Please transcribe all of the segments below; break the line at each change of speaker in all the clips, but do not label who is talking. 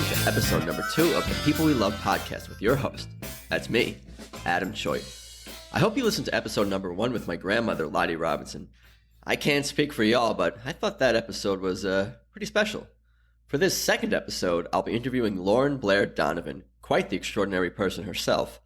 to episode number 2 of the People We Love podcast with your host. That's me, Adam Choi. I hope you listened to episode number 1 with my grandmother, Lottie Robinson. I can't speak for y'all, but I thought that episode was pretty special. For this second episode, I'll be interviewing Lauren-Blair Donovan, quite the extraordinary person herself.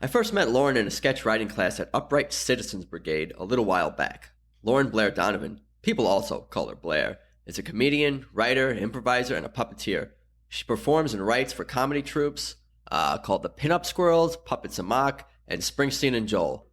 I first met Lauren in a sketch writing class at Upright Citizens Brigade a little while back. Lauren-Blair Donovan, people also call her Blair, is a comedian, writer, improviser, and a puppeteer. She performs and writes for comedy troupes called the Pinup Squirrels, Puppets Amok, and Springsteen and Joel.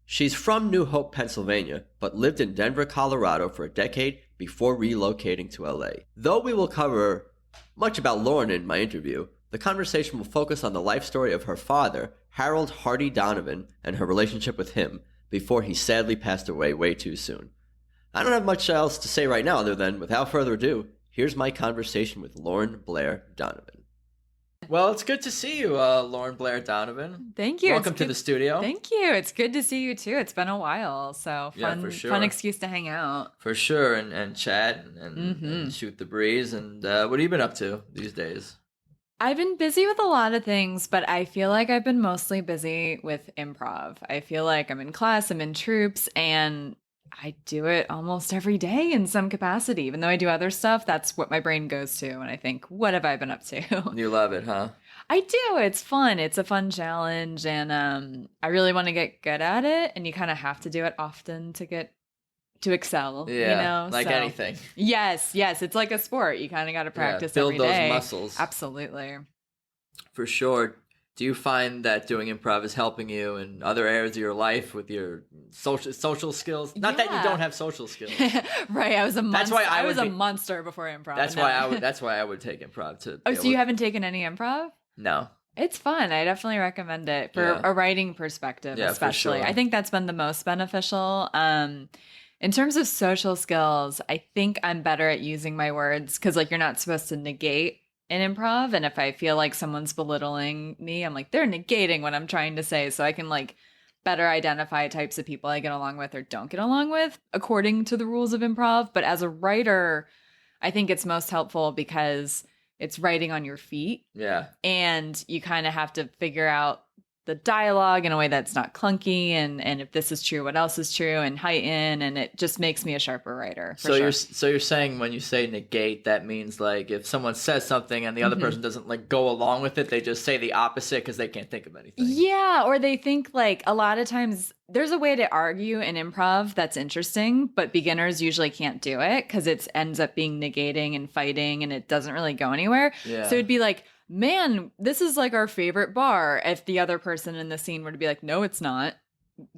She's from New Hope, Pennsylvania, but lived in Denver, Colorado for a decade before relocating to LA. Though we will cover much about Lauren in my interview, the conversation will focus on the life story of her father, Harold Hardy Donovan, and her relationship with him before he sadly passed away way too soon. I don't have much else to say right now other than, without further ado, here's my conversation with Lauren-Blair Donovan. Well, it's good to see you, Lauren-Blair Donovan.
Thank you.
Welcome to the studio.
Thank you. It's good to see you too. It's been a while, so fun excuse to hang out.
For sure, and chat and shoot the breeze. And what have you been up to these days?
I've been busy with a lot of things, but I feel like I've been mostly busy with improv. I feel like I'm in class, I'm in troupes, and I do it almost every day in some capacity. Even though I do other stuff, that's what my brain goes to. And I think, what have I been up to?
You love it, huh?
I do. It's fun. It's a fun challenge. And I really want to get good at it. And you kind of have to do it often to excel.
Yeah, like anything.
Yes. It's like a sport. You kind of got to practice
build
every day.
Build those muscles.
Absolutely.
For sure. Do you find that doing improv is helping you in other areas of your life with your social skills? Not that you don't have social skills.
Right. I was a monster. That's why I was a monster before improv.
That's why I would take improv too.
Oh, so you haven't taken any improv?
No.
It's fun. I definitely recommend it for a writing perspective, especially. For sure. I think that's been the most beneficial. In terms of social skills, I think I'm better at using my words because you're not supposed to negate in improv, and if I feel like someone's belittling me, I'm like, they're negating what I'm trying to say, so I can better identify types of people I get along with or don't get along with according to the rules of improv. But as a writer, I think it's most helpful because it's writing on your feet.
Yeah. And
you kind of have to figure out the dialogue in a way that's not clunky, and if this is true, what else is true, and heighten, and it just makes me a sharper writer.
You're saying when you say negate, that means if someone says something and the other person doesn't go along with it, they just say the opposite because they can't think of anything.
Yeah, or they think a lot of times there's a way to argue in improv that's interesting, but beginners usually can't do it because it ends up being negating and fighting, and it doesn't really go anywhere. Yeah. So it'd be man, this is our favorite bar. If the other person in the scene were to be no, it's not.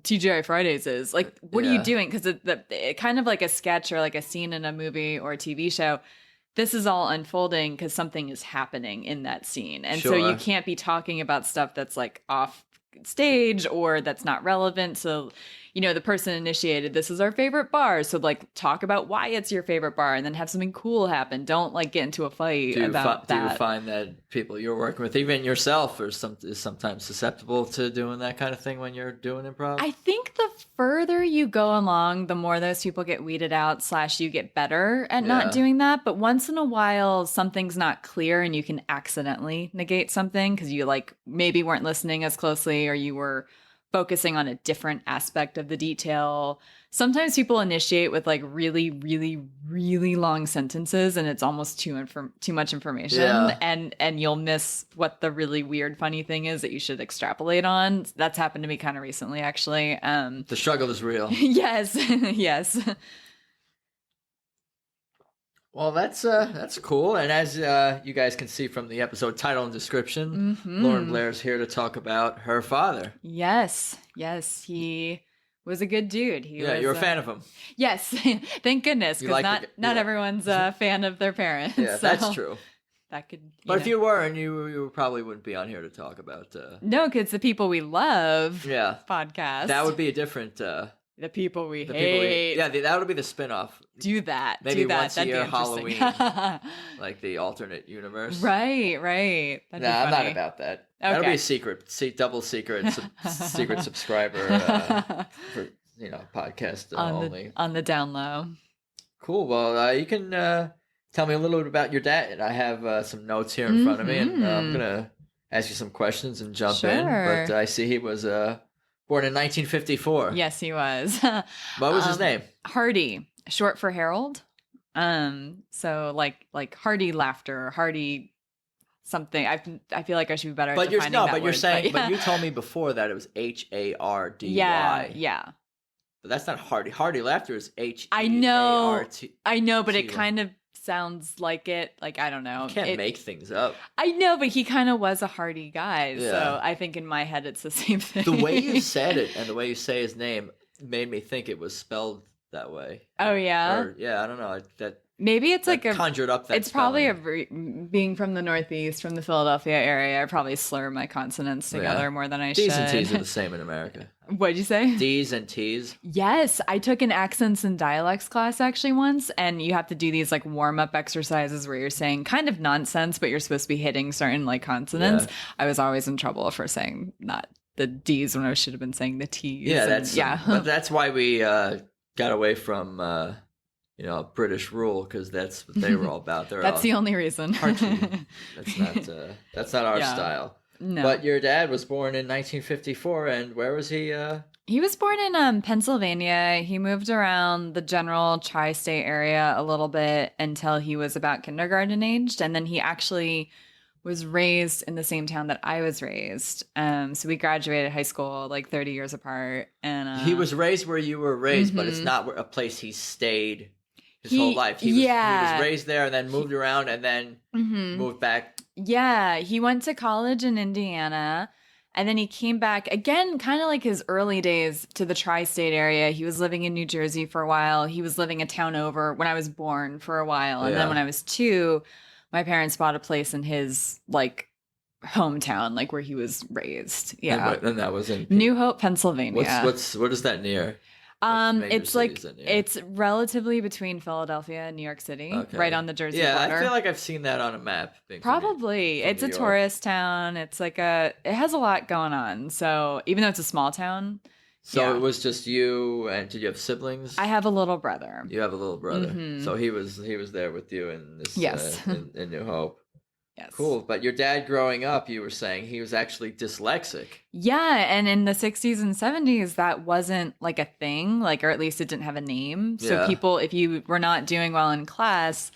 TGI Fridays is. What are you doing? Because it kind of like a sketch or a scene in a movie or a TV show, this is all unfolding because something is happening in that scene. And so you can't be talking about stuff that's off stage or that's not relevant. So the person initiated, this is our favorite bar, so talk about why it's your favorite bar and then have something cool happen. Don't get into a fight about that.
Do you find that people you're working with, even yourself, is sometimes susceptible to doing that kind of thing when you're doing improv?
I think the further you go along, the more those people get weeded out / you get better at not doing that. But once in a while, something's not clear and you can accidentally negate something because you maybe weren't listening as closely, or you were focusing on a different aspect of the detail. Sometimes people initiate with really, really, really long sentences, and it's almost too much information, and you'll miss what the really weird, funny thing is that you should extrapolate on. That's happened to me kind of recently, actually.
The struggle is real.
Yes, yes.
Well, that's cool. And as you guys can see from the episode title and description, Lauren-Blair's here to talk about her father.
Yes, he was a good dude.
You're a fan of him.
Yes, thank goodness, because not everyone's a fan of their parents.
Yeah, so that's true.
That could.
But if you were, and you probably wouldn't be on here to talk about.
No, because the people we love.
Yeah.
Podcast.
That would be a different.
The people we hate.
That would be the spin-off.
Do that.
Maybe
do that.
once a year Halloween. The alternate universe.
Right. That'd be funny.
I'm not about that. Okay. That'll be a secret. Double secret. Secret subscriber for podcast only.
On the down low.
Cool. Well, you can tell me a little bit about your dad. I have some notes here in front of me, and I'm gonna ask you some questions and jump in. But I see he was born in 1954.
Yes, he was.
What was his name?
Hardy, short for Harold. So like hearty laughter, hearty something. I feel like I should be better at defining that word,
you're saying, but you told me before that it was Hardy.
Yeah.
But that's not hearty. Hearty laughter is H.
I know, but it kind of sounds like it. Like, I don't know.
You can't make things up.
I know, but he kind of was a hearty guy. Yeah. So I think in my head it's the same thing.
The way you said it and the way you say his name made me think it was spelled that way.
Oh, yeah?
I don't know.
Maybe it's like
conjured up that
it's
spelling.
Probably being from the Northeast, from the Philadelphia area, I probably slur my consonants together more than I should.
D's and T's are the same in America.
What'd you say?
D's and T's.
Yes, I took an accents and dialects class actually once, and you have to do these like warm-up exercises where you're saying kind of nonsense, but you're supposed to be hitting certain like consonants. Yeah. I was always in trouble for saying not the D's when I should have been saying the T's.
Yeah, but that's why we got away from British rule, because that's what they were all about.
That's the only reason.
That's not our style.
No.
But your dad was born in 1954, and where was he?
He was born in Pennsylvania. He moved around the general tri-state area a little bit until he was about kindergarten aged, and then he actually was raised in the same town that I was raised. So we graduated high school like 30 years apart. And
he was raised where you were raised, but it's not a place he stayed his whole life. He was raised there and then moved around and then moved back.
Yeah, he went to college in Indiana, and then he came back again, kind of like his early days, to the tri-state area. He was living in New Jersey for a while. He was living a town over when I was born for a while. And then when I was 2, my parents bought a place in his like hometown, like where he was raised. Yeah.
And that was in
New Hope, Pennsylvania.
What is that near?
It's like it's relatively between Philadelphia and New York City, right on the Jersey border.
Yeah, I feel like I've seen that on a map.
Probably. It's a tourist town. It's like it has a lot going on. So even though it's a small town.
So it was just you, and did you have siblings?
I have a little brother.
You have a little brother. So he was there with you in this in New Hope.
Yes.
Cool. But your dad growing up, you were saying he was actually dyslexic.
Yeah. And in the 60s and 70s, that wasn't like a thing, like, or at least it didn't have a name. So people, if you were not doing well in class,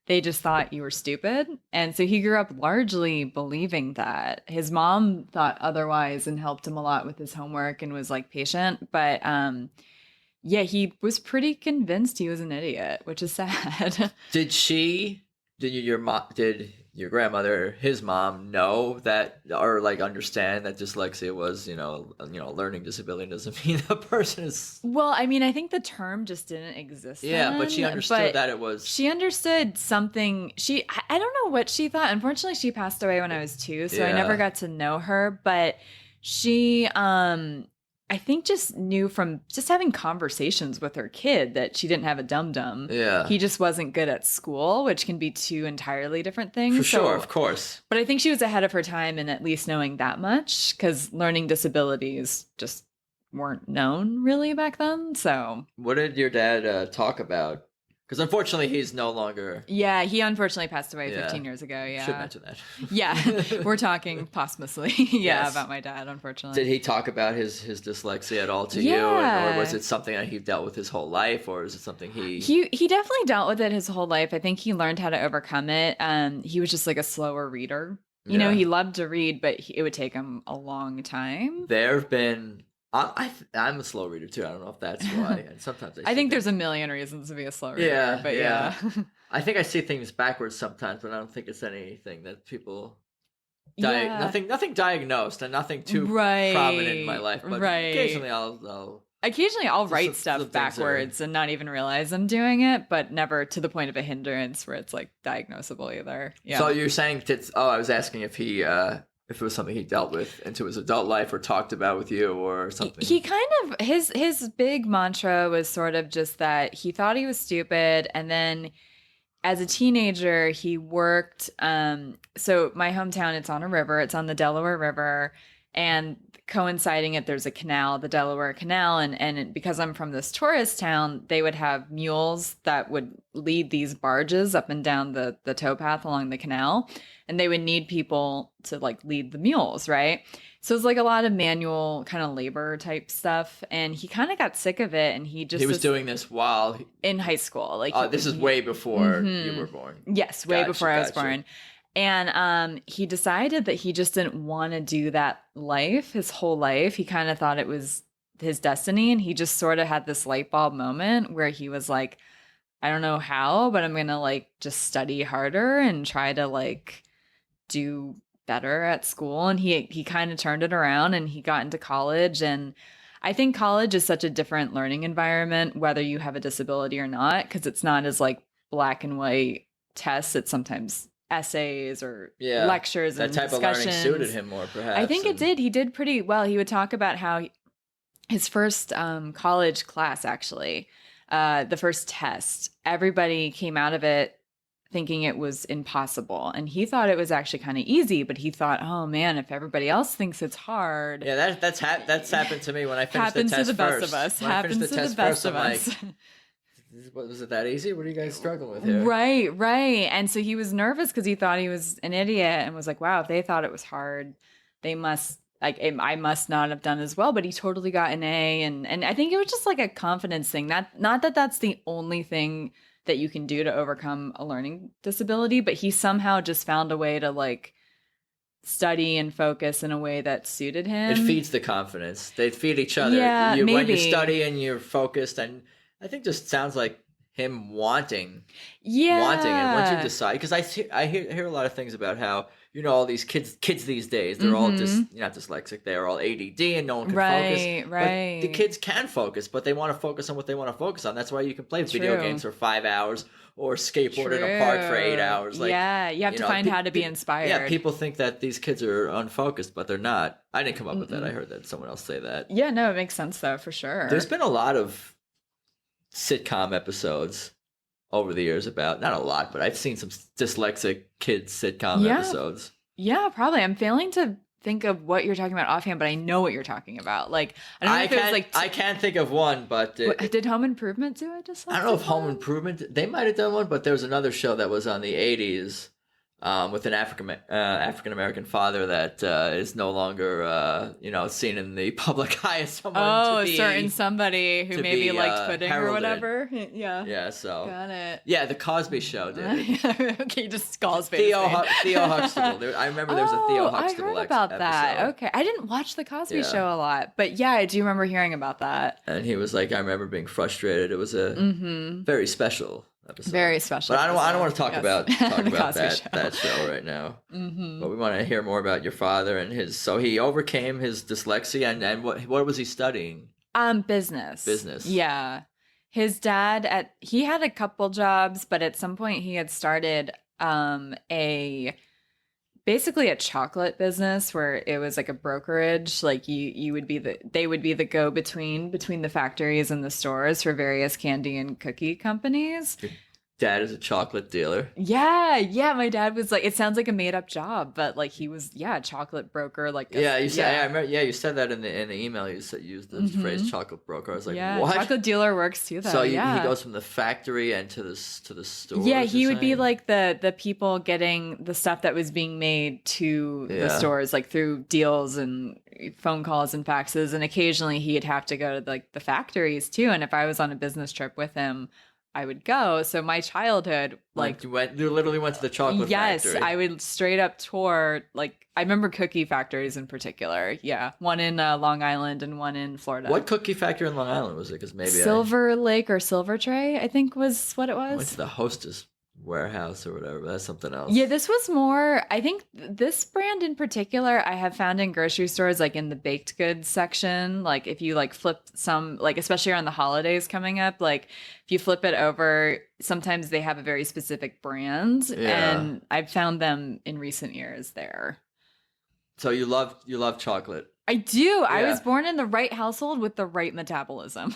they just thought you were stupid. And so he grew up largely believing that. His mom thought otherwise and helped him a lot with his homework and was like patient. But he was pretty convinced he was an idiot, which is sad.
Did your grandmother, his mom, know that, or like understand that dyslexia was, learning disability doesn't mean the person is.
Well, I mean, I think the term just didn't exist.
Yeah, but she understood that it was.
She understood something. I don't know what she thought. Unfortunately, she passed away when I was 2, so I never got to know her. But she, I think, just knew from just having conversations with her kid that she didn't have a dum-dum.
Yeah.
He just wasn't good at school, which can be 2 entirely different things.
For sure, of course.
But I think she was ahead of her time in at least knowing that much, because learning disabilities just weren't known really back then. So
what did your dad talk about? Because unfortunately, he's no longer.
Yeah, he unfortunately passed away 15 years ago. Yeah,
should mention that.
Yeah, we're talking posthumously. About my dad. Unfortunately,
did he talk about his dyslexia at all to you, or was it something that he dealt with his whole life, or is it something he
definitely dealt with it his whole life. I think he learned how to overcome it. He was just like a slower reader. You know, he loved to read, but it would take him a long time.
There have been. I'm a slow reader too. I don't know if that's why. And sometimes
I think there's a million reasons to be a slow reader. Yeah.
I think I see things backwards sometimes, but I don't think it's anything that people. Nothing diagnosed, and nothing too prominent in my life. But occasionally
I'll write stuff backwards and not even realize I'm doing it, but never to the point of a hindrance where it's like diagnosable either. Yeah.
So you're saying I was asking if he. If it was something he dealt with into his adult life or talked about with you or something.
He kind of, his big mantra was sort of just that he thought he was stupid. And then as a teenager, he worked. So my hometown, it's on a river. It's on the Delaware River. And coinciding it, there's a canal, the Delaware Canal. And because I'm from this tourist town, they would have mules that would lead these barges up and down the towpath along the canal. And they would need people to like lead the mules, right? So it's like a lot of manual kind of labor type stuff. And he kind of got sick of it. And he was
doing this while
in high school. Like
this is way before you were born.
Yes, way before I was born. And he decided that he just didn't want to do that life his whole life. He kind of thought it was his destiny. And he just sort of had this light bulb moment where he was like, I don't know how, but I'm going to like just study harder and try to like do better at school. And he kind of turned it around and he got into college. And I think college is such a different learning environment, whether you have a disability or not, because it's not as like black and white tests. It's sometimes essays or lectures and discussions. That type of learning suited
him more, perhaps.
I think it did. He did pretty well. He would talk about how his first college class, actually, the first test, everybody came out of it thinking it was impossible. And he thought it was actually kind of easy, but he thought, oh man, if everybody else thinks it's hard.
Yeah, that's happened to me when I finished the test
happens to the best
first.
of us.
When
happens to the best of us.
Like, was it that easy? What are you guys struggling with here?
Right. And so he was nervous because he thought he was an idiot and was like, wow, if they thought it was hard, they must, like, I must not have done as well. But he totally got an A. And I think it was just like a confidence thing. Not that that's the only thing that you can do to overcome a learning disability, but he somehow just found a way to like study and focus in a way that suited him.
It feeds the confidence. They feed each other.
Yeah, maybe.
When you study and you're focused, and I think just sounds like him wanting it. Once you decide, because I hear a lot of things about how, you know, all these kids these days, they're all not dyslexic, they're all ADD and no one can focus. Right. But the kids can focus, but they want to focus on what they want to focus on. That's why you can play video games for 5 hours or skateboard in a park for 8 hours. Like,
yeah, you have to find how to be inspired.
Yeah, people think that these kids are unfocused, but they're not. I didn't come up with that. I heard that someone else say that.
Yeah, no, it makes sense though, for sure.
There's been a lot of sitcom episodes over the years about, not a lot, but I've seen some dyslexic kids sitcom episodes.
Yeah, probably. I'm failing to think of what you're talking about offhand, but I know what you're talking about. Like, I don't know if it was like
I can't think of one, but
did Home Improvement do it? Just
I don't know if Home Improvement, they might have done one, but there was another show that was on the 80s with an African American father that is no longer seen in the public eye as someone.
Oh, a certain somebody who maybe liked pudding
heralded.
Or whatever. Yeah.
Yeah. So
got it.
Yeah, the Cosby Show did it.
Okay, just Cosby.
Theo Huxtable. I remember there was a Theo Huxtable.
I heard about that. Okay, I didn't watch the Cosby Show a lot, but yeah, I do remember hearing about that.
And he was like, I remember being frustrated. It was a very special episode.
Very special.
But I don't want to talk about that show right now. But we want to hear more about your father and his. So he overcame his dyslexia, and what was he studying?
Business. Yeah. His dad he had a couple jobs, but at some point he had started basically a chocolate business where it was like a brokerage. Like they would be the go between the factories and the stores for various candy and cookie companies.
Your dad is a chocolate dealer.
Yeah. My dad was like, it sounds like a made up job, but like he was, a chocolate broker. Like,
I remember. Yeah, you said that in the email. You used the phrase chocolate broker. I was like, what?
Chocolate dealer works too, though.
So he goes from the factory and to the store.
Yeah, he would be like the people getting the stuff that was being made to the stores, like through deals and phone calls and faxes, and occasionally he'd have to go to like the factories too. And if I was on a business trip with him, I would go. So my childhood,
you literally went to the chocolate factory.
Yes, I would straight up tour. Like, I remember cookie factories in particular. Yeah, one in Long Island and one in Florida.
What cookie factory in Long Island was it? Because maybe
Silver Lake or Silver Tray, I think was what it was.
I went to the Hostess warehouse or whatever. That's something else.
Yeah, this was more, I think this brand in particular I have found in grocery stores, like in the baked goods section. Like if you like flip some, like especially around the holidays coming up, like if you flip it over, sometimes they have a very specific brand, and I've found them in recent years there. So you love chocolate. I do. Yeah. I was born in the right household with the right metabolism.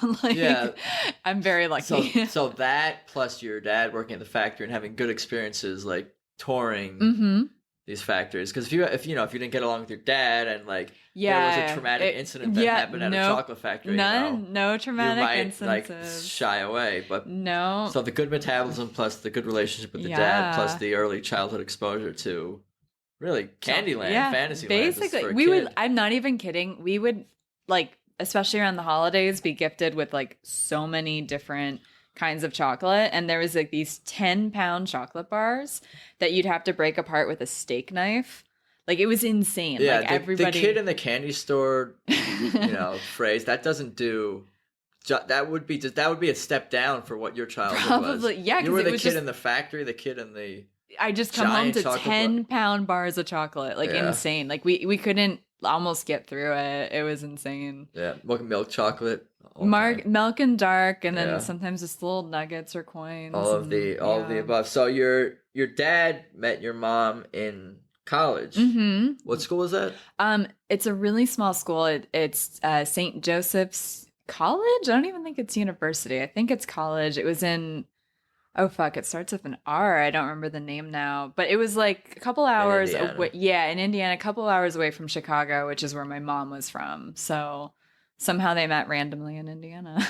I'm very lucky. So that plus your dad working at the factory and having good experiences like touring
these factories. Because if you didn't get along with your dad and like there was a traumatic incident that happened at a chocolate factory,
no traumatic
you might
instances.
like shy away. But
no.
So the good metabolism plus the good relationship with the dad plus the early childhood exposure to really Candyland, Fantasyland.
Basically, I'm not even kidding. We would like, especially around the holidays, be gifted with like so many different kinds of chocolate, and there was like these 10-pound chocolate bars that you'd have to break apart with a steak knife. Like, it was insane.
Yeah,
like everybody,
the kid in the candy store, phrase that doesn't do. That would be a step down for what your childhood was.
Probably, yeah.
You were the kid in the factory, the kid in the.
I just come home to 10-pound bars of chocolate, like insane. Like we couldn't almost get through it. It was insane.
Yeah, milk chocolate.
Milk and dark, and then sometimes just little nuggets or coins.
All of the above. So your dad met your mom in college.
Mm-hmm.
What school was that?
It's a really small school. It's St. Joseph's College. I don't even think it's university. I think it's college. It was in. Oh fuck! It starts with an R. I don't remember the name now, but it was like a couple hours away. Yeah, in Indiana, a couple hours away from Chicago, which is where my mom was from. So somehow they met randomly in Indiana.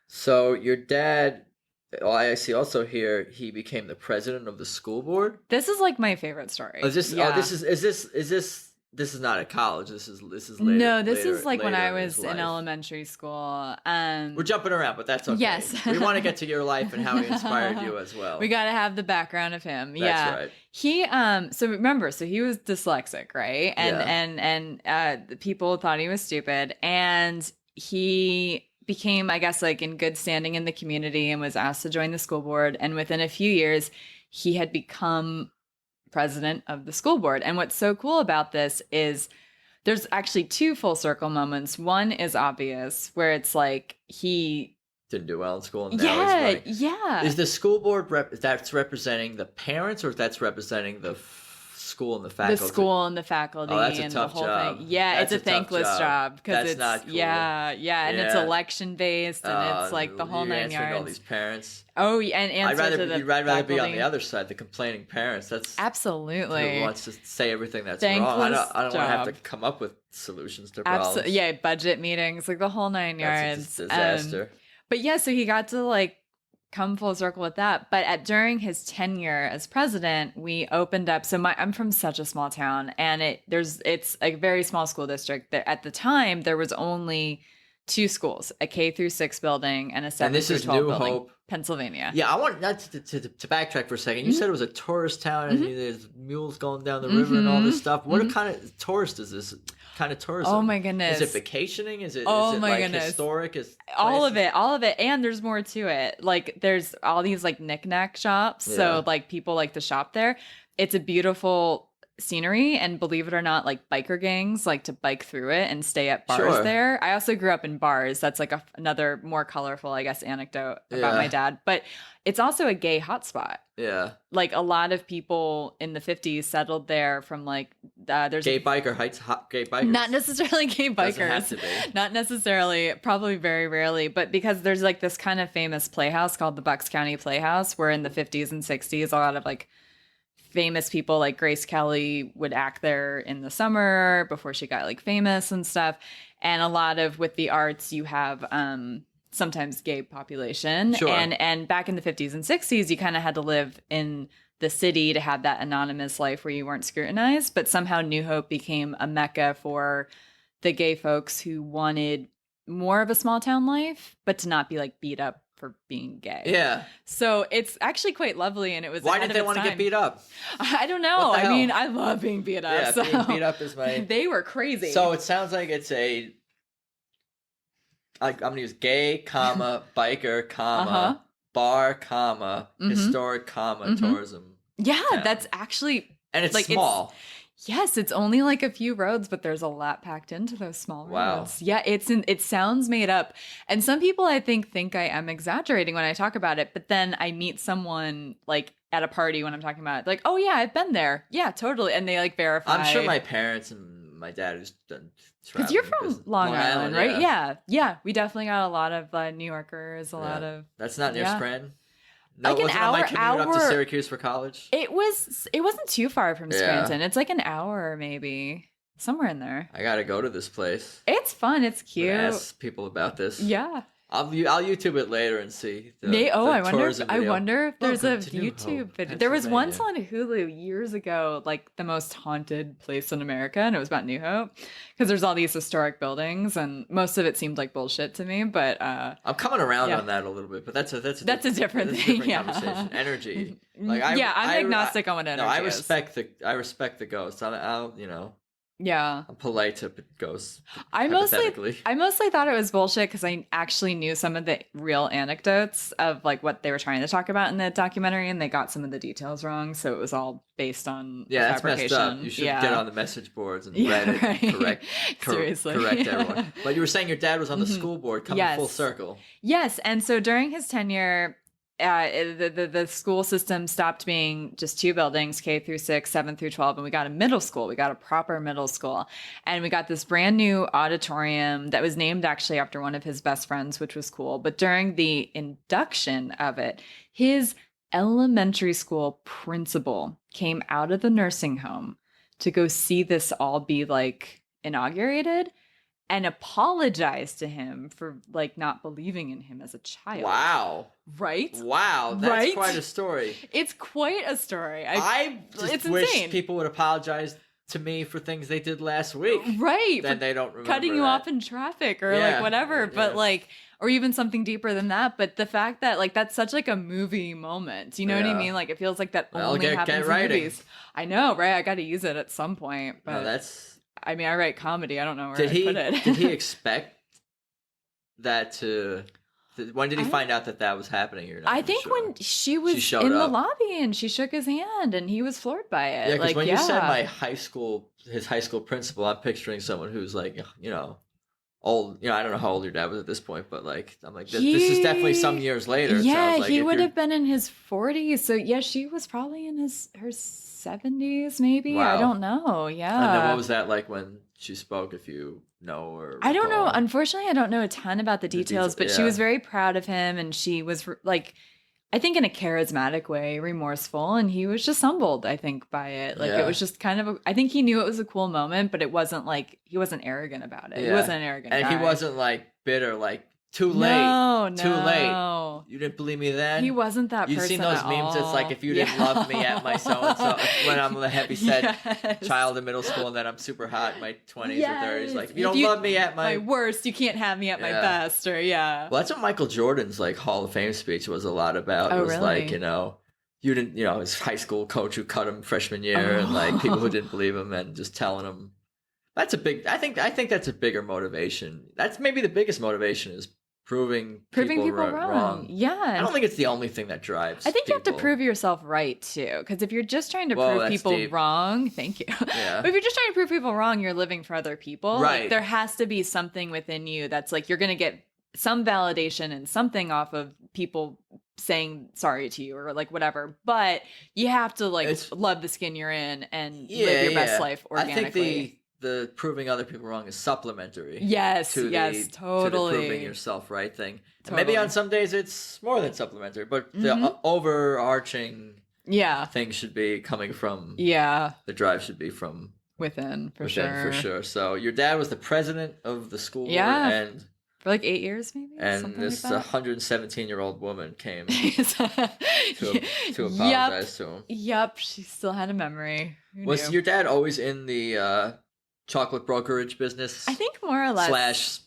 So your dad, I see also here, he became the president of the school board.
This is like my favorite story.
This is not at college. This is later.
No, this is like when I was in elementary school.
We're jumping around, but that's okay.
Yes.
We want to get to your life and how he inspired you as well.
We got to have the background of him.
That's right.
He so he was dyslexic, right? And the people thought he was stupid, and he became, I guess, like in good standing in the community and was asked to join the school board, and within a few years he had become president of the school board. And what's so cool about this is there's actually two full circle moments. One is obvious, where it's like he
didn't do well in school. And now he's
yeah.
Is the school board that's representing the parents, or that's representing the school and the faculty?
The school and the faculty.
Oh, that's a
and
tough
the whole
job.
thing. Yeah, it's a thankless job because it's
not cool.
And it's election based, and it's like the whole 9 yards.
All these parents.
Oh, and answer to the
you'd rather be on the other side, the complaining parents. That's
absolutely
who wants to say everything that's
thankless
wrong. I don't want to have
job.
to come up with solutions to problems.
Yeah, budget meetings, like the whole 9 yards.
That's a disaster.
But yeah, so he got to like come full circle with that. But during his tenure as president, we opened up. So I'm from such a small town, and it's a very small school district. At the time, there was only 2 schools, a K through 6 building and a 7 through 12 building. New Hope, Pennsylvania.
Yeah, I want not to backtrack for a second. You said it was a tourist town, and there's mules going down the river and all this stuff. What kind of tourist is this? Kind of tourism?
Oh my goodness!
Is it vacationing? Is it historic?
All of it, and there's more to it. Like there's all these like knick-knack shops, so like people like to shop there. It's a beautiful scenery, and believe it or not, like biker gangs like to bike through it and stay at bars there. I also grew up in bars. That's like another more colorful, I guess, anecdote about my dad. But it's also a gay hotspot.
Yeah,
like a lot of people in the 50s settled there from like there's
gay biker heights, gay bikers.
Not necessarily gay bikers.
Doesn't have to be.
Not necessarily. Probably very rarely, but because there's like this kind of famous playhouse called the Bucks County Playhouse, where in the 50s and 60s a lot of like famous people like Grace Kelly would act there in the summer before she got like famous and stuff. And a lot of with the arts, you have sometimes gay population.
Sure.
And back in the 50s and 60s, you kind of had to live in the city to have that anonymous life where you weren't scrutinized. But somehow New Hope became a mecca for the gay folks who wanted more of a small town life, but to not be like beat up for being gay.
Yeah.
So it's actually quite lovely, and it was.
Why did they want to get beat up?
I don't know. I mean, I love being beat up.
Yeah,
so.
being beat up is my.
They were crazy.
So it sounds like it's a. I'm gonna use gay, comma, biker, comma, bar, comma, historic, comma, tourism.
Yeah,
town.
that's actually.
And it's like, small.
Yes, it's only like a few roads, but there's a lot packed into those small roads. Yeah, it sounds made up. And some people I think I am exaggerating when I talk about it, but then I meet someone like at a party when I'm talking about it, like, oh yeah, I've been there. Yeah, totally. And they like verify.
I'm sure my parents and my dad who's done
because you're from Long Island, right? Yeah. We definitely got a lot of New Yorkers, a lot of.
That's not near Scranton. No,
like
it wasn't on my commute up to Syracuse for college.
It wasn't too far from Scranton. It's like an hour maybe, somewhere in there.
I gotta go to this place.
It's fun. It's cute.
Ask people about this.
Yeah.
I'll YouTube it later and see.
I wonder if there's a YouTube video. There was once
Pennsylvania.
on Hulu years ago, like the most haunted place in America, and it was about New Hope because there's all these historic buildings, and most of it seemed like bullshit to me. But
I'm coming around on that a little bit, but that's a different
thing.
Conversation. Energy, like
I'm agnostic on what energy.
No, I respect the ghosts. I'll
Yeah.
I'm polite to ghosts.
I mostly thought it was bullshit because I actually knew some of the real anecdotes of like what they were trying to talk about in the documentary, and they got some of the details wrong. So it was all based on
that's
fabrication.
messed up. You should get on the message boards and Reddit and correct everyone. But you were saying your dad was on the school board, coming full circle.
Yes, and so during his tenure, the school system stopped being just 2 buildings, K through 6, 7 through 12, and we got a middle school. We got a proper middle school. And we got this brand new auditorium that was named actually after one of his best friends, which was cool. But during the induction of it, his elementary school principal came out of the nursing home to go see this all be like inaugurated and apologized to him for like not believing in him as a child.
Wow.
Right?
Wow. That's quite a story.
It's quite a story.
I just wish
insane.
People would apologize to me for things they did last week.
Right.
Then they don't remember
cutting you off in traffic or like whatever. But like, or even something deeper than that. But the fact that like that's such like a movie moment. You know what I mean? Like it feels like that only happens in movies. I know, right? I got to use it at some point. But I mean, I write comedy. I don't know where I put it.
Did he expect that to... When did he find out that was happening? You're not
I think
sure.
when she was in the lobby and she shook his hand and he was floored by it.
Yeah, because when you said his high school principal, I'm picturing someone who's like, old. I don't know how old your dad was at this point, but like, I'm like, this is definitely some years later.
Yeah, he would have been in his 40s. So yeah, she was probably in her 70s, maybe. Wow. I don't know. Yeah.
And then what was that like when she spoke? If you know, or
I don't know. Unfortunately, I don't know a ton about the details, but she was very proud of him, and she was like, I think in a charismatic way, remorseful, and he was just humbled, I think, by it. Like it was just kind of I think he knew it was a cool moment, but it wasn't like he wasn't arrogant about it. He wasn't an arrogant guy.
He wasn't like bitter, like too late. Too late. You didn't believe me then?
He wasn't that person.
You've seen those memes? It's like, if you didn't love me at my so-and-so, when I'm a heavy-set child in middle school and then I'm super hot in my 20s or 30s. Like, if you don't love me at my
worst, you can't have me at my best. Or
Well, that's what Michael Jordan's like Hall of Fame speech was a lot about. It was like, you didn't, his high school coach who cut him freshman year and like people who didn't believe him and just telling him. That's a big, I think that's a bigger motivation. That's maybe the biggest motivation is proving people wrong. Yeah. I don't think it's the only thing that drives
I think you have to prove yourself right, too. Because if you're just trying to prove people wrong, thank you. Yeah. But if you're just trying to prove people wrong, you're living for other people.
Right.
Like, there has to be something within you that's like, you're going to get some validation and something off of people saying sorry to you or like whatever. But you have to like love the skin you're in and live your best life organically.
I think the proving other people wrong is supplementary.
Yes,
totally. To the proving yourself right thing. Totally. And maybe on some days it's more than supplementary, but the overarching thing should be coming from the drive should be from
within for sure.
So your dad was the president of the school board and
for like 8 years maybe.
And this 117-year-old woman came to apologize to him.
Yep, she still had a memory.
Was your dad always in the chocolate brokerage business?
I think more or less.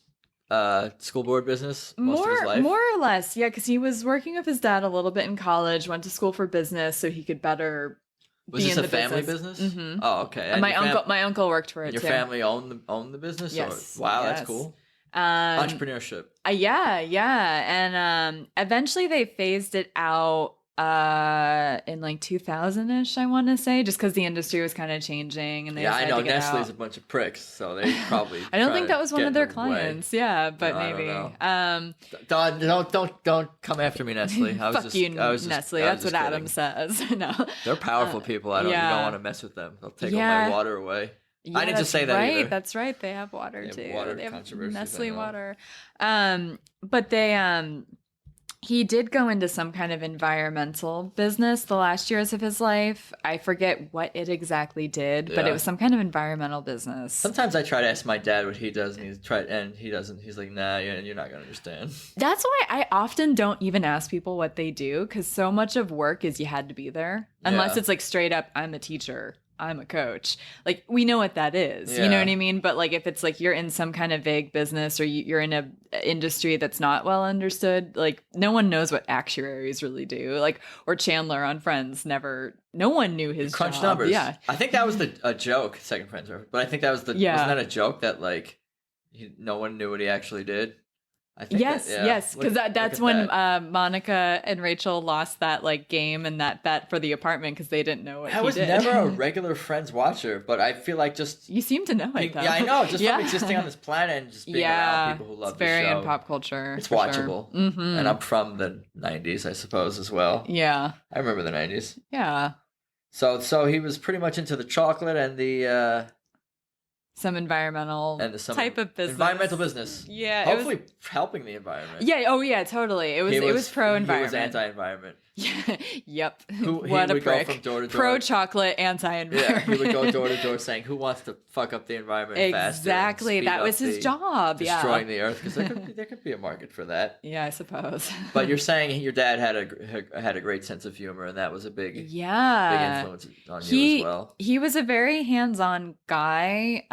/ school board business most of his life?
More or less, yeah, because he was working with his dad a little bit in college, went to school for business so he could better
Was
be
this
in
a
the
family
business.
business? Oh, okay. And
my uncle worked for it
your
too.
Your family owned the business?
Yes.
Wow, that's cool. Entrepreneurship.
And eventually they phased it out in like 2000-ish, I want to say, just because the industry was kind of changing and they
I know
to get
Nestle's
out.
a bunch of pricks, so they probably
I don't think that was one of their clients. Yeah, but maybe.
Don't come after me, Nestle.
Nestle. That's what Adam says. No,
they're powerful people. You don't want to mess with them. They'll take all my water away. Yeah, I didn't just say that either.
That's right. They have water too.
They have
Nestle water. But they He did go into some kind of environmental business the last years of his life. I forget what it exactly did, but it was some kind of environmental business.
Sometimes I try to ask my dad what he does, and he doesn't. He's like, nah, you're not going to understand.
That's why I often don't even ask people what they do, because so much of work is you had to be there. Unless it's like straight up, I'm a teacher, I'm a coach. Like, we know what that is. You know what I mean? But like, if it's like you're in some kind of vague business, or you're in a industry that's not well understood, like no one knows what actuaries really do. Like, or Chandler on Friends, no one knew his
crunch
job.
numbers.
Yeah.
I think that was a joke, second Friends, but I think that was wasn't that a joke that like no one knew what he actually did? I think
yes, because that's when Monica and Rachel lost that like game and that bet for the apartment because they didn't know what he did.
I was never a regular Friends watcher, but I feel like just
you seem to know it though.
Yeah, I know. Just from existing on this planet and just being around people who love the show.
It's very in pop culture.
It's watchable, and I'm from the '90s, I suppose, as well.
Yeah,
I remember the '90s.
Yeah.
So he was pretty much into the chocolate and the.
Some environmental type of business.
Environmental business.
Yeah.
Hopefully helping the environment.
Yeah. Oh, yeah, totally. It was pro-environment.
He was anti-environment.
Yep.
What a prick. Go from door to door.
Pro-chocolate, anti-environment.
Yeah, he would go door to door saying, who wants to fuck up the environment faster?
Exactly. That was his job.
Destroying the earth. Because there could be a market for that.
Yeah, I suppose.
But you're saying your dad had a great sense of humor, and that was a big influence on you as well.
He was a very hands-on guy,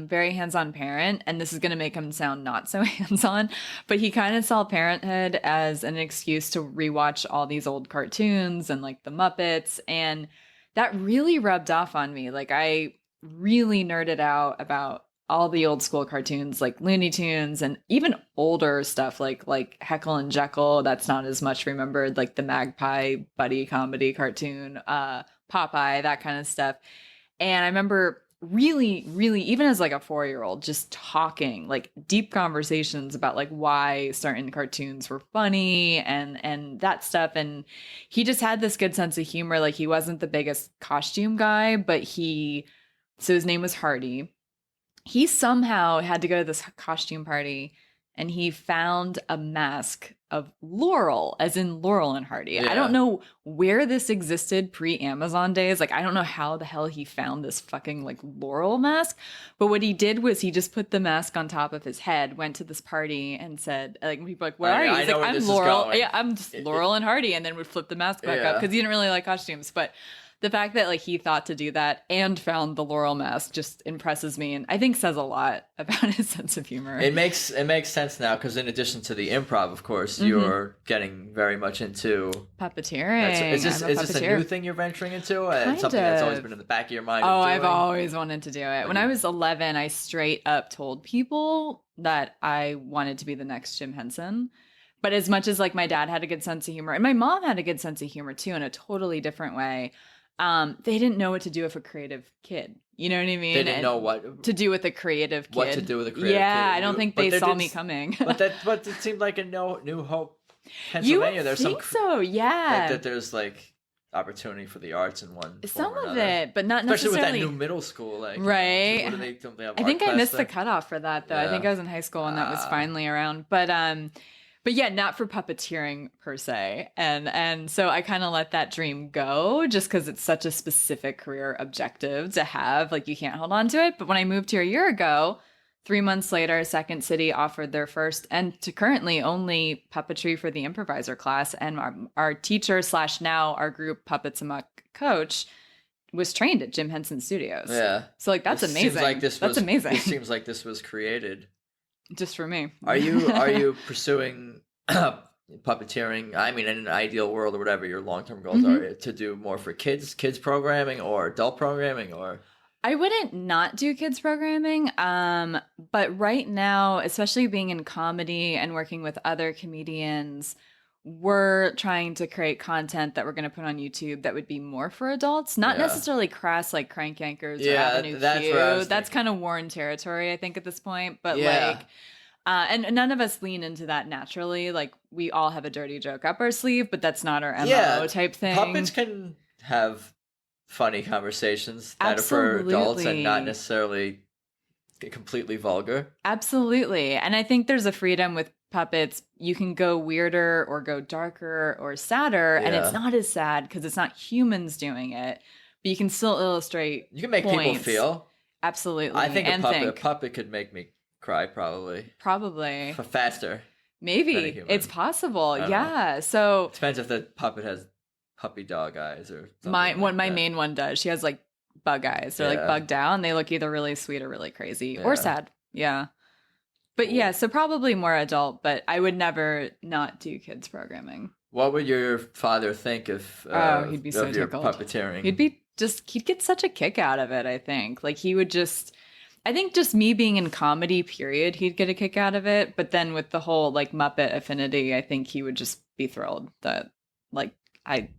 very hands-on parent, and this is going to make him sound not so hands-on, but he kind of saw parenthood as an excuse to rewatch all these old cartoons and like the Muppets, and that really rubbed off on me. Like, I really nerded out about all the old school cartoons like Looney Tunes, and even older stuff like Heckle and Jekyll. That's not as much remembered, like the Magpie buddy comedy cartoon, Popeye, that kind of stuff. And I remember really, really, even as like a 4-year-old, just talking like deep conversations about like why certain cartoons were funny and that stuff. And he just had this good sense of humor. Like, he wasn't the biggest costume guy, but so his name was Hardy. He somehow had to go to this costume party, and he found a mask of Laurel, as in Laurel and Hardy. Yeah. I don't know where this existed pre-Amazon days. Like, I don't know how the hell he found this fucking like Laurel mask. But what he did was he just put the mask on top of his head, went to this party, and said, like, people were like, where are you? He's like, I'm Laurel. Yeah, I'm just Laurel and Hardy, and then would flip the mask back up because he didn't really like costumes. But the fact that like he thought to do that and found the Laurel mask just impresses me, and I think says a lot about his sense of humor.
It makes sense now, because in addition to the improv, of course, you're getting very much into
puppeteering.
Is this a new thing you're venturing into? Something that's always been in the back of your mind?
I've always wanted to do it. When I was 11, I straight up told people that I wanted to be the next Jim Henson. But as much as like my dad had a good sense of humor, and my mom had a good sense of humor too, in a totally different way, they didn't know what to do with a creative kid. You know what I mean?
They didn't know what
to do with a creative kid.
What to do with a creative kid.
Yeah, I don't think they saw me coming.
but it seemed like a New Hope, Pennsylvania.
You would think so, yeah.
That there's like opportunity for the arts in one
some
form or
of it, but not
especially
necessarily.
with that new middle school, like
right.
What do they have
I think I missed
there?
the cutoff for that though. I think I was in high school when that was finally around, but yeah, not for puppeteering per se. And so I kind of let that dream go just because it's such a specific career objective to have. Like, you can't hold on to it. But when I moved here a year ago, 3 months later, Second City offered their first and to currently only puppetry for the improviser class. And our teacher / now our group Puppets Amok coach was trained at Jim Henson Studios.
Yeah.
So like, that's amazing. That's amazing.
It seems like this was created
just for me.
Are you pursuing puppeteering? I mean, in an ideal world or whatever your long-term goals are, to do more for kids programming or adult programming, or?
I wouldn't not do kids programming. But right now, especially being in comedy and working with other comedians, we're trying to create content that we're going to put on YouTube that would be more for adults, not necessarily crass like Crank Yankers or Avenue Q. That's kind of worn territory, I think, at this point. But and none of us lean into that naturally. Like, we all have a dirty joke up our sleeve, but that's not our MO type thing.
Puppets can have funny conversations that are for adults and not necessarily completely vulgar.
Absolutely. And I think there's a freedom with puppets, you can go weirder or go darker or sadder, and it's not as sad because it's not humans doing it, but you can still illustrate.
You can make
points.
People feel.
Absolutely.
I think a puppet could make me cry probably.
Probably.
Faster.
Maybe. It's possible. Yeah. Know. So
it depends if the puppet has puppy dog eyes or something.
My main one does. She has like bug eyes. They're like bugged out, and they look either really sweet or really crazy or sad. Yeah. But cool. So probably more adult, but I would never not do kids programming. What
would your father think if
he'd be so
your
tickled.
Puppeteering?
He'd get such a kick out of it, I think. Like he would just me being in comedy, period, he'd get a kick out of it. But then with the whole like Muppet affinity, I think he would just be thrilled that like I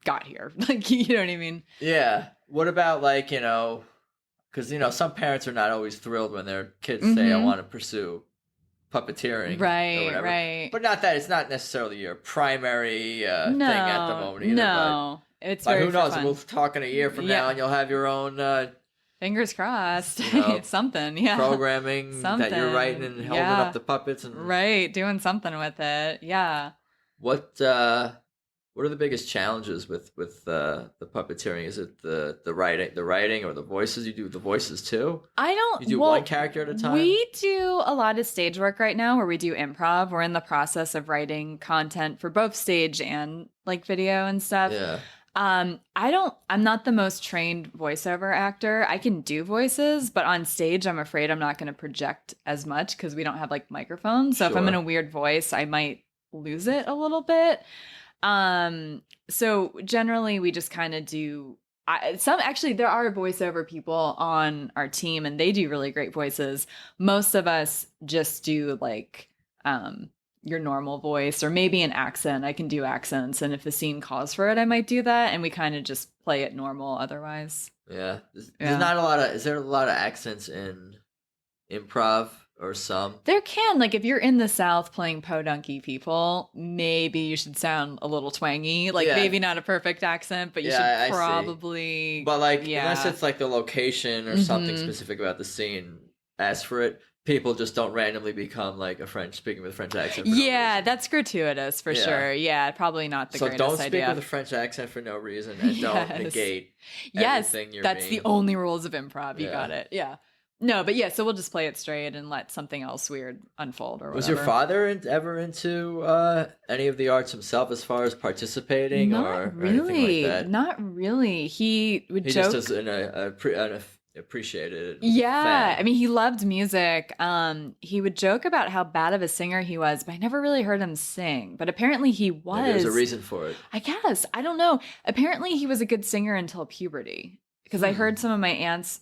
got here. Like, you know what I mean?
Yeah. What about like, because, some parents are not always thrilled when their kids say, I want to pursue puppeteering.
Right.
But it's not necessarily your primary thing at the moment either.
No. It's very
who knows?
fun.
We'll talk in a year from now and you'll have your own...
fingers crossed. Something, yeah.
Programming that you're writing and holding up the puppets. And
right, doing something with it. Yeah.
What are the biggest challenges with the puppeteering? Is it the writing or the voices? You do the voices too? You do one character at a time?
We do a lot of stage work right now where we do improv. We're in the process of writing content for both stage and like video and stuff.
Yeah.
I'm not the most trained voiceover actor. I can do voices, but on stage, I'm afraid I'm not going to project as much because we don't have like microphones. So if I'm in a weird voice, I might lose it a little bit. So generally we just kind of do there are voiceover people on our team and they do really great voices. Most of us just do like, your normal voice or maybe an accent. I can do accents. And if the scene calls for it, I might do that. And we kind of just play it normal otherwise.
Yeah. Is there a lot of accents in improv or some?
There can. Like if you're in the South playing podunky people, maybe you should sound a little twangy. Like maybe not a perfect accent, but you should probably.
But like unless it's like the location or something specific about the scene, ask for it. People just don't randomly become like speaking with a French accent.
That's gratuitous for sure. Yeah, probably not the greatest idea.
So don't speak with a French accent for no reason and don't negate everything you're
that's the only rules of improv. You got it. Yeah. No, but so we'll just play it straight and let something else weird unfold or whatever.
Was your father ever into any of the arts himself as far as participating or anything like that?
Not really. He would joke.
Just does appreciated it.
Yeah.
Fan.
I mean, he loved music. He would joke about how bad of a singer he was, but I never really heard him sing. But apparently he was.
Maybe there's a reason for it.
I guess. I don't know. Apparently he was a good singer until puberty. Because I heard some of my aunts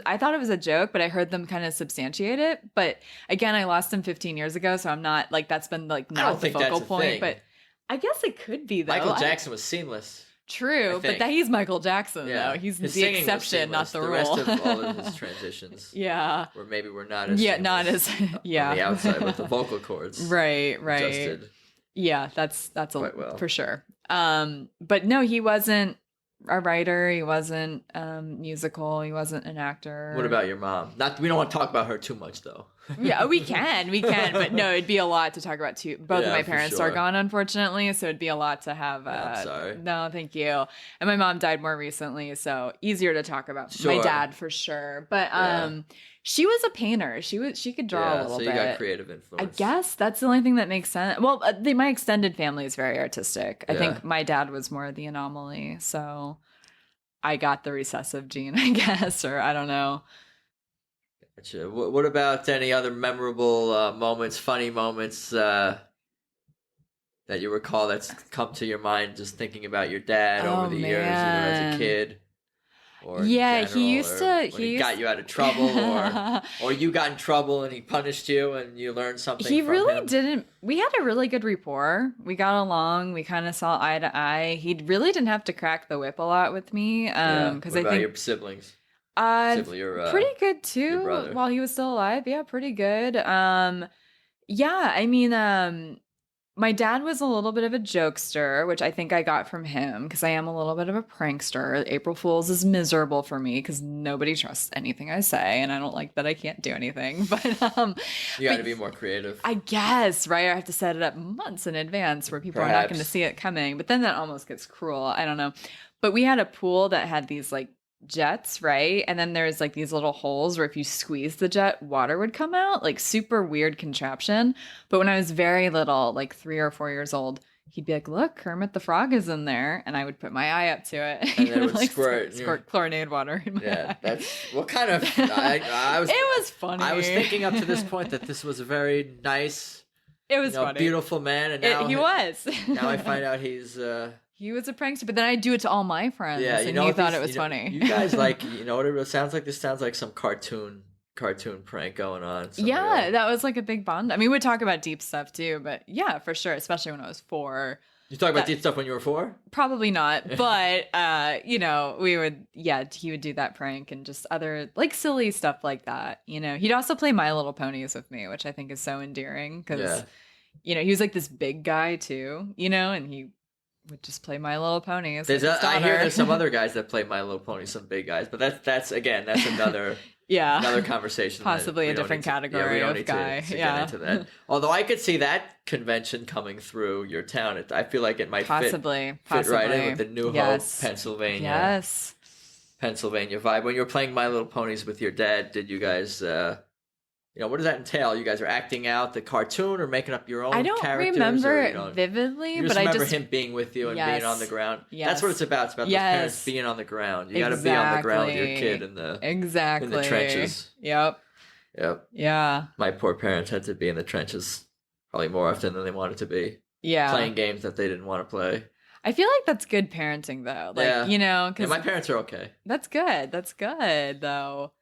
I thought it was a joke, but I heard them kind of substantiate it. But again, I lost him 15 years ago, so I'm not like, that's been like not the focal point. Thing. But I guess it could be though.
Michael Jackson was seamless.
True, but he's Michael Jackson though. He's the exception, not the rule.
The rest of all of his transitions,
where
maybe we're not as
not as
on the outside with the vocal cords,
right.
Adjusted.
Yeah, that's
quite well
for sure. But no, he wasn't a writer. He wasn't musical. He wasn't an actor.
What about your mom? We don't want to talk about her too much though.
Yeah, we can, but no, it'd be a lot to talk about too. Both of my parents are gone, unfortunately, so it'd be a lot to have.
I'm sorry.
No, thank you. And my mom died more recently, so easier to talk about.
Sure.
My dad for sure, but she was a painter. She could draw a little bit.
So you got creative influence.
I guess that's the only thing that makes sense. Well, my extended family is very artistic. I think my dad was more the anomaly, so I got the recessive gene, I guess, or I don't know.
Gotcha. What about any other memorable moments, funny moments that you recall that's come to your mind just thinking about your dad over the years, either as a kid or
he
got you out of trouble or you got in trouble and he punished you and you learned something from him?
Didn't. We had a really good rapport. We got along. We kind of saw eye to eye. He really didn't have to crack the whip a lot with me.
What about your siblings?
Pretty good too. While he was still alive, pretty good. I mean, my dad was a little bit of a jokester, which I think I got from him because I am a little bit of a prankster. April Fool's is miserable for me because nobody trusts anything I say, and I don't like that I can't do anything. But
you got to be more creative.
I guess, right? I have to set it up months in advance where people are not going to see it coming. But then that almost gets cruel. I don't know. But we had a pool that had these like jets, right? And then there's like these little holes where if you squeeze the jet, water would come out, like super weird contraption. But when I was very little, like 3 or 4 years old, he'd be like, look, Kermit the Frog is in there. And I would put my eye up to it.
And then it would
like
squirt
chlorinated water in my eye.
That's what kind of, I was,
it was funny.
I was thinking up to this point that this was a very nice,
it was funny.
Beautiful man. And now
he was.
Now I find out he's,
he was a prankster, but then I do it to all my friends,
and
he thought it was funny.
You guys like, what it sounds like? This sounds like some cartoon prank going on.
Yeah, that was like a big bond. I mean, we'd talk about deep stuff too, but yeah, for sure, especially when I was 4.
You talk about deep stuff when you were 4?
Probably not, but we would, he would do that prank and just other like silly stuff like that. He'd also play My Little Ponies with me, which I think is so endearing because, he was like this big guy too, and he would just play My Little Ponies.
I hear there's some other guys that play My Little Pony, some big guys, but that's another another conversation.
Possibly a different category of guy.
To get into that. Although I could see that convention coming through your town. I feel like it might fit right in with the New Hope, Pennsylvania.
Yes.
Pennsylvania vibe. When you were playing My Little Ponies with your dad, did you guys what does that entail? You guys are acting out the cartoon or making up your own characters?
I don't remember vividly,
but I remember him being with you and being on the ground.
Yes.
That's what it's about. It's about those parents being on the ground. You got to be on the ground with your kid in the trenches.
Yep.
Yeah. My poor parents had to be in the trenches probably more often than they wanted to be.
Yeah.
Playing games that they didn't want to play.
I feel like that's good parenting, though. Because
my parents are okay.
That's good. That's good, though.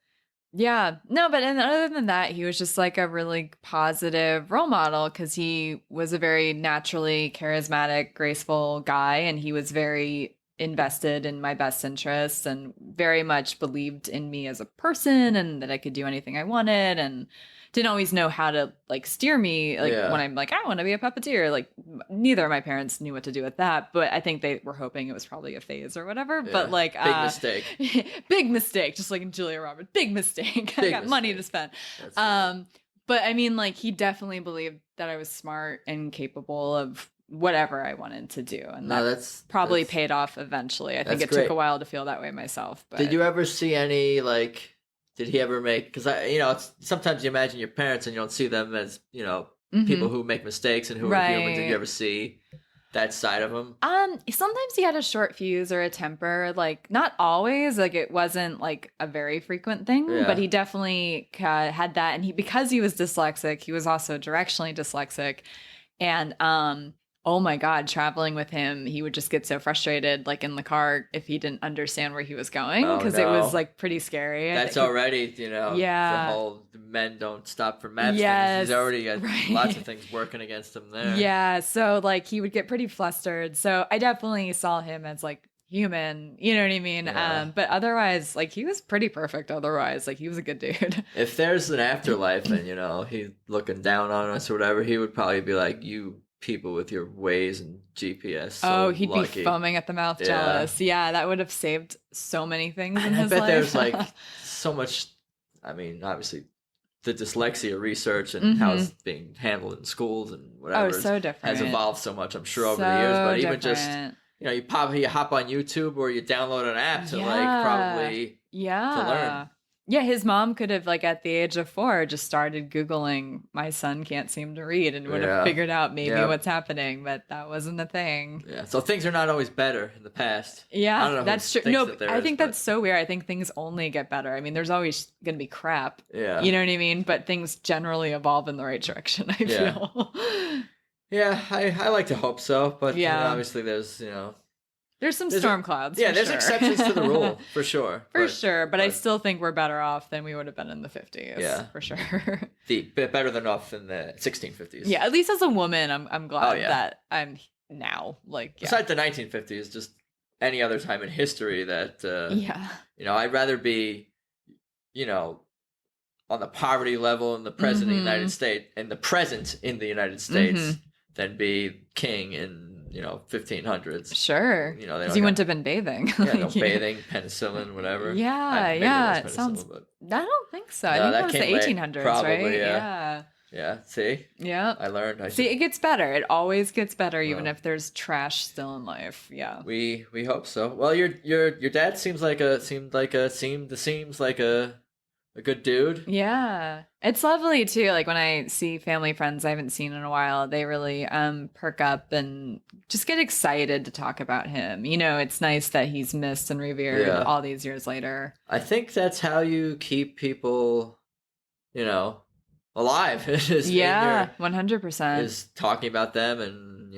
Yeah. No, but other than that, he was just like a really positive role model because he was a very naturally charismatic, graceful guy. And he was very invested in my best interests and very much believed in me as a person and that I could do anything I wanted and didn't always know how to like steer me when I'm like, I want to be a puppeteer. Like neither of my parents knew what to do with that, but I think they were hoping it was probably a phase or whatever. Yeah. But like
big mistake.
Big mistake, just like in Julia Roberts. Big mistake. I got money to spend. But I mean, like he definitely believed that I was smart and capable of whatever I wanted to do. And that's probably paid off eventually. I think it took a while to feel that way myself. But
did you ever see any like did he ever make? Because it's, sometimes you imagine your parents and you don't see them as people who make mistakes and who are human. Did you ever see that side of him?
Sometimes he had a short fuse or a temper. Like not always. Like it wasn't like a very frequent thing, but he definitely had that. And because he was dyslexic, he was also directionally dyslexic, and oh my God, traveling with him, he would just get so frustrated, like in the car, if he didn't understand where he was going, because it was like pretty scary.
That's already, the whole men don't stop for match things. He's already got lots of things working against him there.
Yeah, so like he would get pretty flustered. So I definitely saw him as like human, you know what I mean? Yeah. But otherwise, like he was pretty perfect otherwise. Like he was a good dude.
If there's an afterlife and, he's looking down on us or whatever, he would probably be like, you people with your Waze and GPS.
He'd be foaming at the mouth, jealous. Yeah, that would have saved so many things in his
life. I bet
life.
there's like so much. I mean, obviously, the dyslexia research and how it's being handled in schools and whatever
so different.
has evolved so much. I'm sure over the years, but even just you hop on YouTube or you download an app to probably to learn.
Yeah, his mom could have, like, at the age of 4, just started Googling, my son can't seem to read, and would have figured out maybe what's happening, but that wasn't a thing.
Yeah, so things are not always better in the past.
Yeah,
I don't know
that's true. No, I think that's so weird. I think things only get better. I mean, there's always going to be crap. Yeah. You know what I mean? But things generally evolve in the right direction, I feel.
Yeah, I like to hope so, but obviously there's,
There's some storm clouds.
Yeah, there's exceptions to the rule, for sure.
But I still think we're better off than we would have been in the 50s. Yeah. For sure.
Better than off in the 1650s.
Yeah, at least as a woman, I'm glad that I'm now.
Besides the 1950s, just any other time in history that, I'd rather be, on the poverty level in the present in the United States, than be king in 1500s.
Sure.
They don't
Because you wouldn't have been bathing.
Yeah, no bathing, penicillin, whatever.
Yeah,
Maybe
yeah.
it was penicillin, but
I don't think so.
No,
I think
that
that was the
came late.
1800s,
Probably,
right?
yeah. Yeah, see?
Yeah.
I learned.
See, it gets better. It always gets better, even
Well.
if there's trash still in life. Yeah.
We hope so. Well, your dad seems like a good dude.
Yeah. It's lovely too. Like when I see family friends I haven't seen in a while, they really perk up and just get excited to talk about him. It's nice that he's missed and revered all these years later.
I think that's how you keep people, alive.
100%.
Is talking about them and,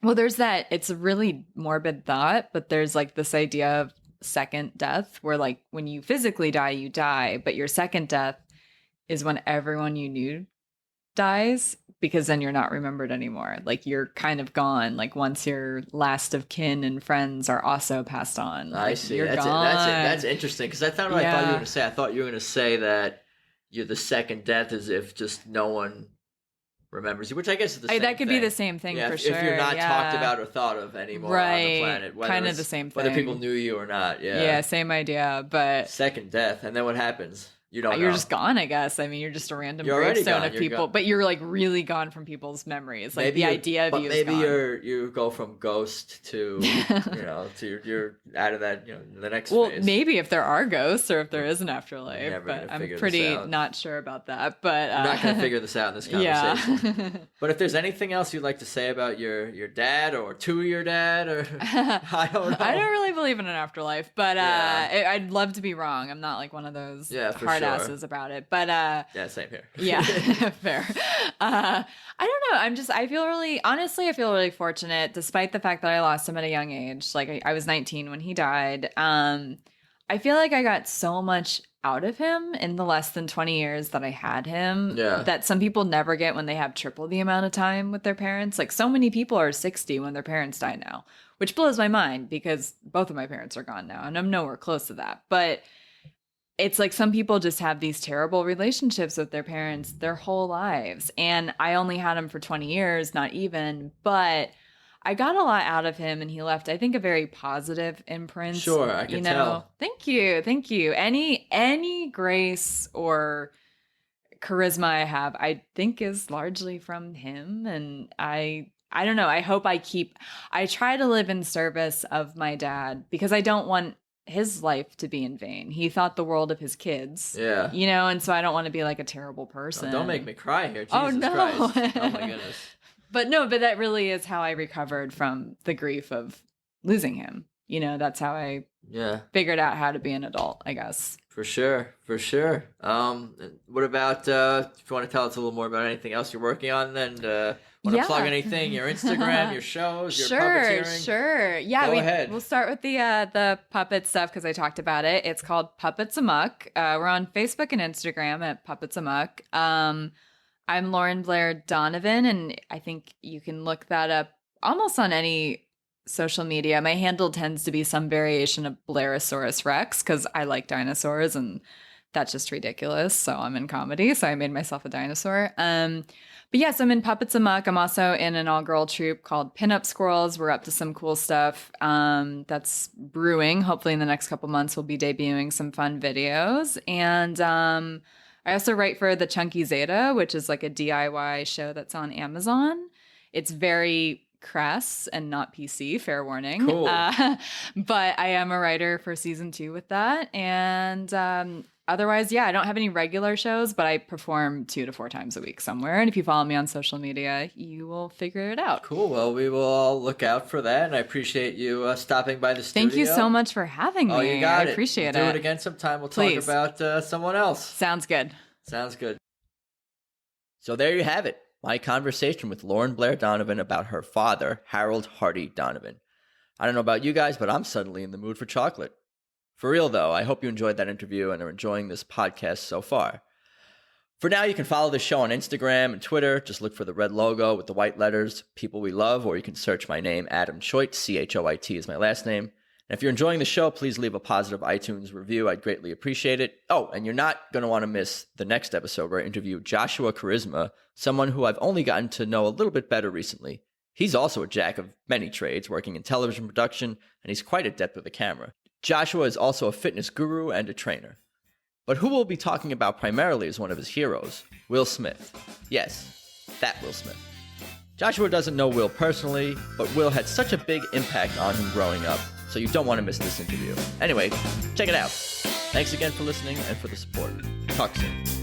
Well, there's that, it's a really morbid thought, but there's like this idea of second death where like when you physically die, you die, but your second death is when everyone you knew dies, because then you're not remembered anymore. Like you're kind of gone. Like once your last of kin and friends are also passed on. Like,
I see.
You're
That's
gone.
That's interesting, because that's not what I thought you were going to say. I thought you were going to say that the second death is if just no one remembers you, which I guess is the same
that could
thing.
be the same thing for
if
sure.
If you're not talked about or thought of anymore on the planet.
Kind of the same thing.
Whether people knew you or not. Yeah.
Yeah, same idea. But
second death. And then what happens? You don't know.
You're just gone, I guess. I mean, you're just a random gravestone of people, but you're like really gone from people's memories. Like the idea of you is gone.
Maybe you go from ghost to, to you're out of that, the next phase.
Maybe if there are ghosts or if there is an afterlife, but I'm pretty not sure about that. But
I'm not going to figure this out in this conversation.
Yeah.
But if there's anything else you'd like to say about your dad or to your dad, or I don't know.
I don't really believe in an afterlife, but I'd love to be wrong. I'm not like one of those hard asses about it, but
yeah, same here.
Yeah. Fair. I don't know, I feel really fortunate, despite the fact that I lost him at a young age. Like I was 19 when he died. I feel like I got so much out of him in the less than 20 years that I had him that some people never get when they have triple the amount of time with their parents. Like so many people are 60 when their parents die now, which blows my mind because both of my parents are gone now and I'm nowhere close to that. But it's like some people just have these terrible relationships with their parents their whole lives. And I only had him for 20 years, not even, but I got a lot out of him and he left, I think, a very positive imprint.
Sure, I can tell.
Thank you. Any grace or charisma I have, I think is largely from him. And I don't know. I try to live in service of my dad because I don't want his life to be in vain. He thought the world of his kids. Yeah. And so I don't want to be like a terrible person.
Don't make me cry here. Jesus Christ. Oh my goodness.
But that really is how I recovered from the grief of losing him. That's how I figured out how to be an adult, I guess.
For sure. What about, if you want to tell us a little more about anything else you're working on, then want to plug anything, your Instagram, your shows, your puppeteering?
Sure. Yeah,
Go ahead.
We'll start with the puppet stuff because I talked about it. It's called Puppets Amok. We're on Facebook and Instagram at Puppets Amok. I'm Lauren-Blair Donovan, and I think you can look that up almost on any social media. My handle tends to be some variation of Blairosaurus Rex because I like dinosaurs and that's just ridiculous. So I'm in comedy, so I made myself a dinosaur. But yes, I'm in Puppets Amok. I'm also in an all-girl troupe called Pinup Squirrels. We're up to some cool stuff that's brewing. Hopefully in the next couple months we'll be debuting some fun videos. And I also write for The Chunky Zeta, which is like a DIY show that's on Amazon. It's very crass and not PC, fair warning.
Cool.
But I am a writer for season 2 with that. And otherwise, I don't have any regular shows, but I perform 2 to 4 times a week somewhere. And if you follow me on social media, you will figure it out.
Cool. Well, we will all look out for that. And I appreciate you stopping by the studio.
Thank you so much for having me.
Oh, you got it.
I appreciate it.
Do it again sometime. We'll
Please.
talk about someone else.
Sounds good.
So there you have it. My conversation with Lauren-Blair Donovan about her father, Harold Hardy Donovan. I don't know about you guys, but I'm suddenly in the mood for chocolate. For real, though, I hope you enjoyed that interview and are enjoying this podcast so far. For now, you can follow the show on Instagram and Twitter. Just look for the red logo with the white letters, People We Love, or you can search my name, Adam Choit, Choit is my last name. And if you're enjoying the show, please leave a positive iTunes review. I'd greatly appreciate it. Oh, and you're not going to want to miss the next episode where I interview Joshua Charisma, someone who I've only gotten to know a little bit better recently. He's also a jack of many trades, working in television production, and he's quite adept with a camera. Joshua is also a fitness guru and a trainer. But who we'll be talking about primarily is one of his heroes, Will Smith. Yes, that Will Smith. Joshua doesn't know Will personally, but Will had such a big impact on him growing up, so you don't want to miss this interview. Anyway, check it out. Thanks again for listening and for the support. Talk soon.